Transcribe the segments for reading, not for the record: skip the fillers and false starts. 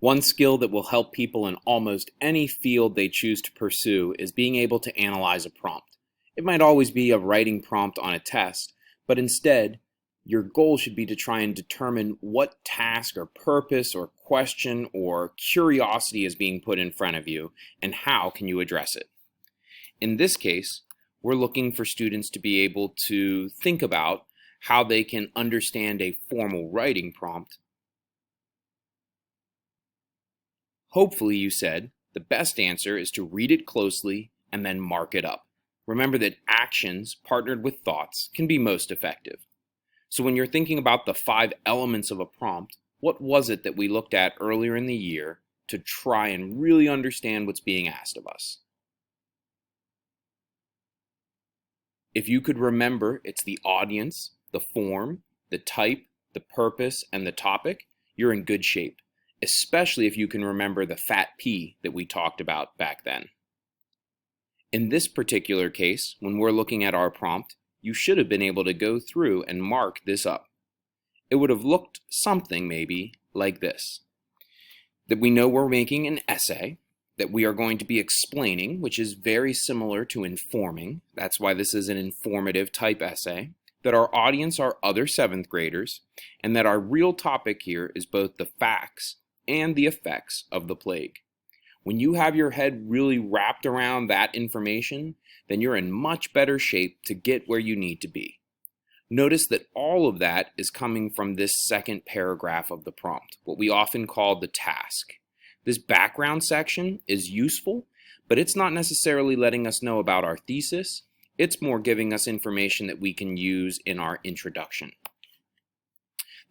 One skill that will help people in almost any field they choose to pursue is being able to analyze a prompt. It might always be a writing prompt on a test, but instead, your goal should be to try and determine what task or purpose or question or curiosity is being put in front of you and how can you address it. In this case, we're looking for students to be able to think about how they can understand a formal writing prompt. Hopefully, you said, the best answer is to read it closely and then mark it up. Remember that actions partnered with thoughts can be most effective. So when you're thinking about the 5 elements of a prompt, what was it that we looked at earlier in the year to try and really understand what's being asked of us? If you could remember, it's the audience, the form, the type, the purpose, and the topic, you're in good shape, especially if you can remember the fat P that we talked about back then. In this particular case, when we're looking at our prompt, you should have been able to go through and mark this up. It would have looked something maybe like this. That we know we're making an essay, that we are going to be explaining, which is very similar to informing. That's why this is an informative type essay. That our audience are other 7th graders, and that our real topic here is both the facts and the effects of the plague. When you have your head really wrapped around that information, then you're in much better shape to get where you need to be. Notice that all of that is coming from this second paragraph of the prompt, what we often call the task. This background section is useful, but it's not necessarily letting us know about our thesis. It's more giving us information that we can use in our introduction.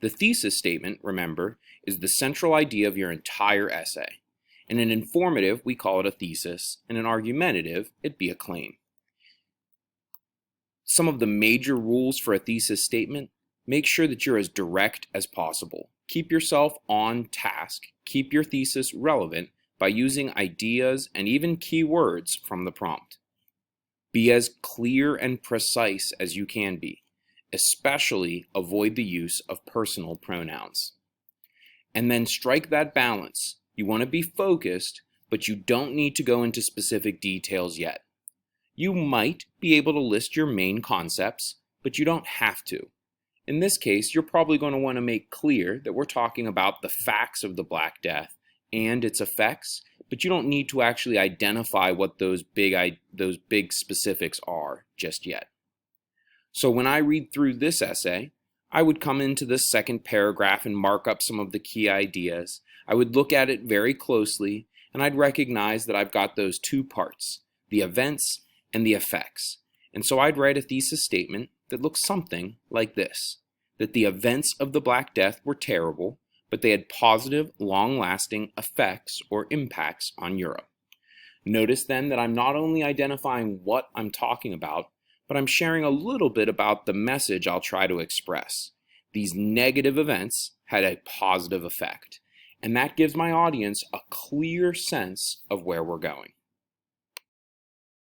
The thesis statement, remember, is the central idea of your entire essay. In an informative, we call it a thesis. In an argumentative, it'd be a claim. Some of the major rules for a thesis statement: make sure that you're as direct as possible. Keep yourself on task. Keep your thesis relevant by using ideas and even keywords from the prompt. Be as clear and precise as you can be. Especially avoid the use of personal pronouns. And then strike that balance. You want to be focused, but you don't need to go into specific details yet. You might be able to list your main concepts, but you don't have to. In this case, you're probably going to want to make clear that we're talking about the facts of the Black Death and its effects, but you don't need to actually identify what those big specifics are just yet. So when I read through this essay, I would come into this second paragraph and mark up some of the key ideas. I would look at it very closely, and I'd recognize that I've got those 2 parts, the events and the effects. And so I'd write a thesis statement that looks something like this: that the events of the Black Death were terrible, but they had positive, long-lasting effects or impacts on Europe. Notice then that I'm not only identifying what I'm talking about, but I'm sharing a little bit about the message I'll try to express. These negative events had a positive effect, and that gives my audience a clear sense of where we're going.